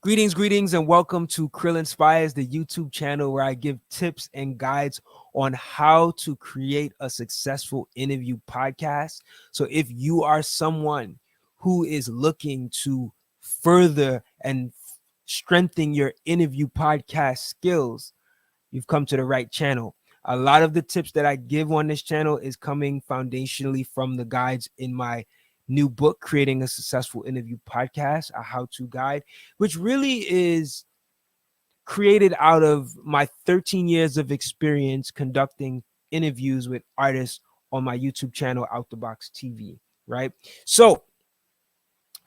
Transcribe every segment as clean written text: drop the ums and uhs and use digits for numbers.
Greetings, and welcome to Cril Inspires, the YouTube channel where I give tips and guides on how to create a successful interview podcast. So, if you are someone who is looking to further and strengthen your interview podcast skills, you've come to the right channel. A lot of the tips that I give on this channel is coming foundationally from the guides in my new book, Creating a Successful Interview Podcast, a how-to guide, which really is created out of my 13 years of experience conducting interviews with artists on my YouTube channel, Out the Box TV, right? So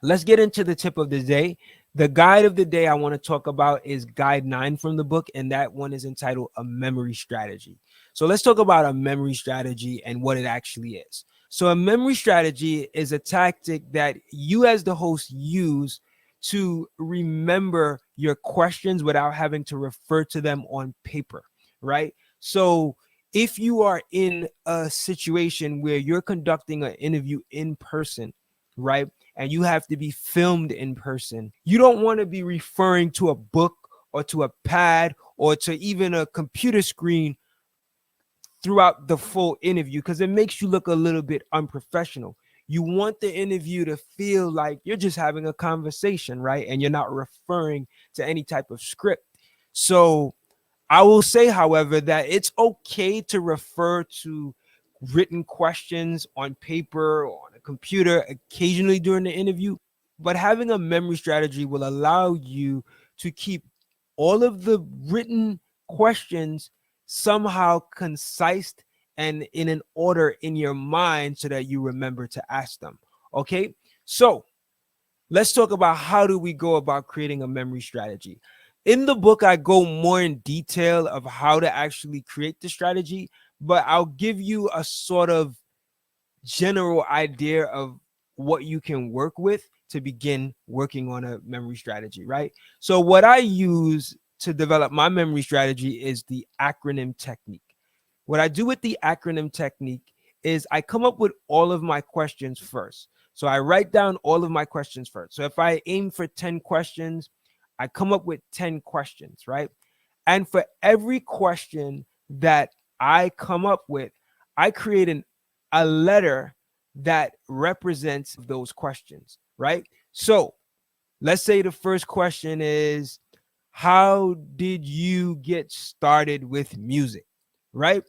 let's get into the tip of the day. The guide of the day I want to talk about is guide 9 from the book, and that one is entitled A Memory Strategy. So let's talk about a memory strategy and what it actually is. So a memory strategy is a tactic that you as the host use to remember your questions without having to refer to them on paper, right? So if you are in a situation where you're conducting an interview in person, right, and you have to be filmed in person, you don't want to be referring to a book or to a pad or to even a computer screen throughout the full interview because it makes you look a little bit unprofessional. You want the interview to feel like you're just having a conversation, right? And you're not referring to any type of script. So I will say, however, that it's okay to refer to written questions on paper or on a computer occasionally during the interview, but having a memory strategy will allow you to keep all of the written questions somehow concise and in an order in your mind so that you remember to ask them. Okay, so let's talk about how do we go about creating a memory strategy. In the book, I go more in detail of how to actually create the strategy, but I'll give you a sort of general idea of what you can work with to begin working on a memory strategy, right? So what I use to develop my memory strategy is the acronym technique. What I do with the acronym technique is I come up with all of my questions first. So I write down all of my questions first. So if I aim for 10 questions, I come up with 10 questions, right? And for every question that I come up with, I create a letter that represents those questions, right? So let's say the first question is, how did you get started with music, right?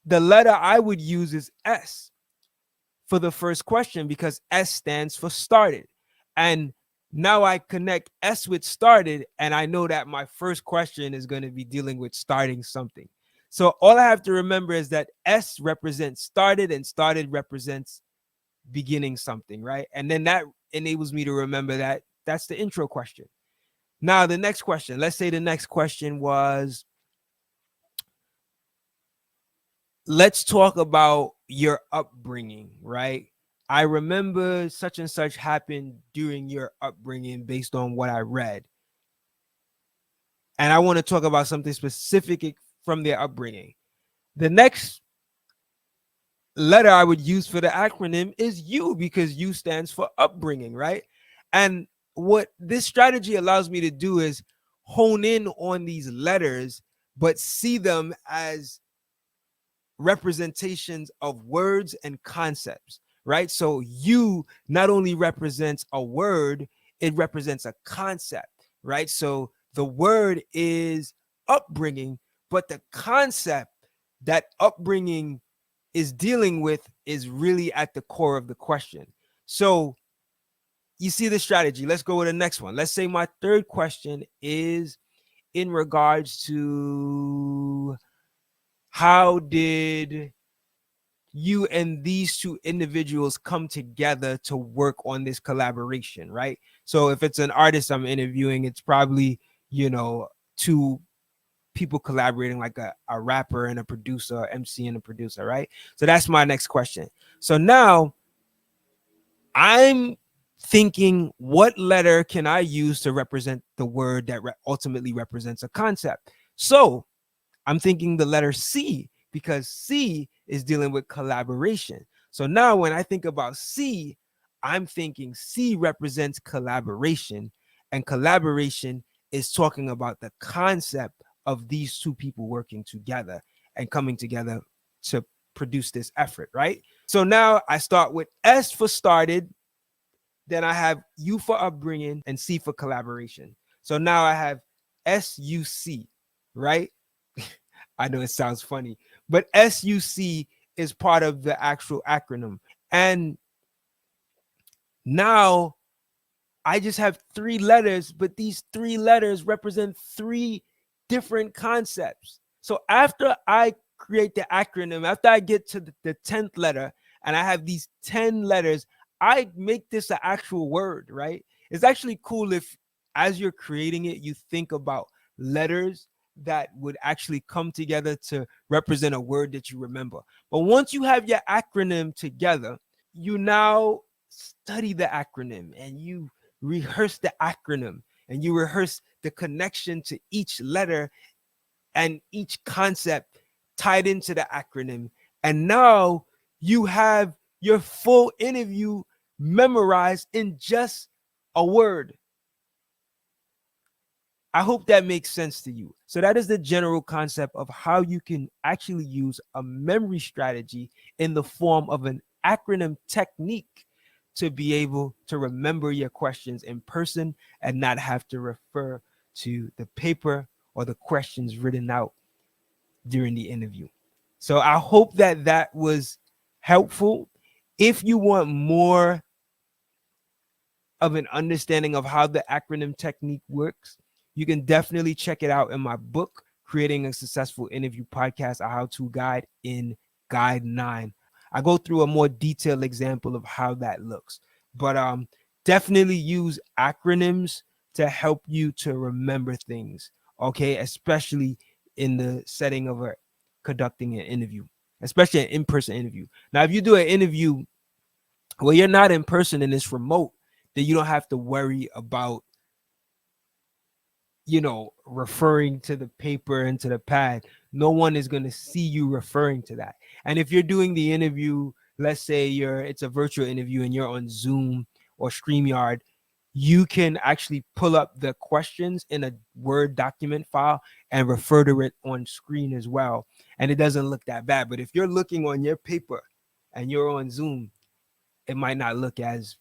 The letter I would use is S for the first question because S stands for started. And now I connect S with started, and I know that my first question is going to be dealing with starting something. So all I have to remember is that S represents started and started represents beginning something, right? And then that enables me to remember that that's the intro question. Now, the next question, let's say the next question was, let's talk about your upbringing, right? I remember such and such happened during your upbringing based on what I read. And I want to talk about something specific from their upbringing. The next letter I would use for the acronym is U because U stands for upbringing, right? And what this strategy allows me to do is hone in on these letters, but see them as representations of words and concepts, right? So you not only represents a word, it represents a concept, right? So the word is upbringing, but the concept that upbringing is dealing with is really at the core of the question. So you see the strategy. Let's go with the next one. Let's say my third question is in regards to, how did you and these two individuals come together to work on this collaboration, right? So if it's an artist I'm interviewing, it's probably, two people collaborating, like a rapper and a producer, MC and a producer, right? So that's my next question. So now I'm thinking, what letter can I use to represent the word that ultimately represents a concept? So I'm thinking the letter C because C is dealing with collaboration. So now when I think about C, I'm thinking C represents collaboration. And collaboration is talking about the concept of these two people working together and coming together to produce this effort, right? So now I start with S for started, then I have U for upbringing, and C for collaboration. So now I have SUC, right? I know it sounds funny, but SUC is part of the actual acronym. And now I just have 3 letters, but these 3 letters represent 3 different concepts. So after I create the acronym, after I get to the 10th letter and I have these 10 letters, I make this an actual word, right? It's actually cool if, as you're creating it, you think about letters that would actually come together to represent a word that you remember. But once you have your acronym together, you now study the acronym and you rehearse the acronym and you rehearse the connection to each letter and each concept tied into the acronym. And now you have your full interview memorized in just a word. I hope that makes sense to you. So that is the general concept of how you can actually use a memory strategy in the form of an acronym technique to be able to remember your questions in person and not have to refer to the paper or the questions written out during the interview. So I hope that that was helpful. If you want more of an understanding of how the acronym technique works, you can definitely check it out in my book, Creating a Successful Interview Podcast, a how-to guide in Guide 9. I go through a more detailed example of how that looks. But definitely use acronyms to help you to remember things, okay? Especially in the setting of conducting an interview, especially an in-person interview. Now, if you do an interview where you're not in person and it's remote, then you don't have to worry about, referring to the paper and to the pad. No one is going to see you referring to that. And if you're doing the interview, let's say it's a virtual interview and you're on Zoom or StreamYard, you can actually pull up the questions in a Word document file and refer to it on screen as well. And it doesn't look that bad. But if you're looking on your paper and you're on Zoom, it might not look as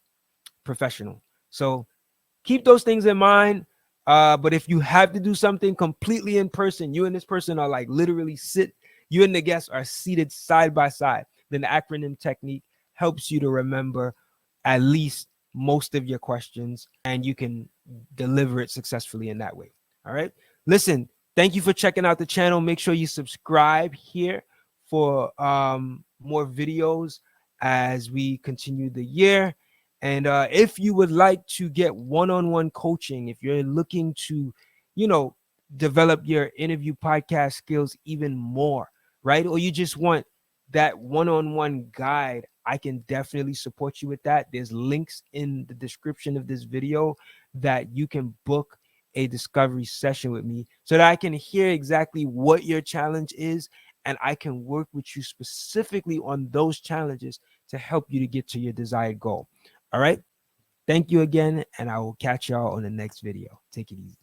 professional. So keep those things in mind. But if you have to do something completely in person, you and this person are like literally you and the guests are seated side by side, then the acronym technique helps you to remember at least most of your questions and you can deliver it successfully in that way. All right. Listen, thank you for checking out the channel. Make sure you subscribe here for more videos as we continue the year. And if you would like to get one-on-one coaching, if you're looking to, develop your interview podcast skills even more, right? Or you just want that one-on-one guide, I can definitely support you with that. There's links in the description of this video that you can book a discovery session with me so that I can hear exactly what your challenge is and I can work with you specifically on those challenges to help you to get to your desired goal. All right. Thank you again, and I will catch y'all on the next video. Take it easy.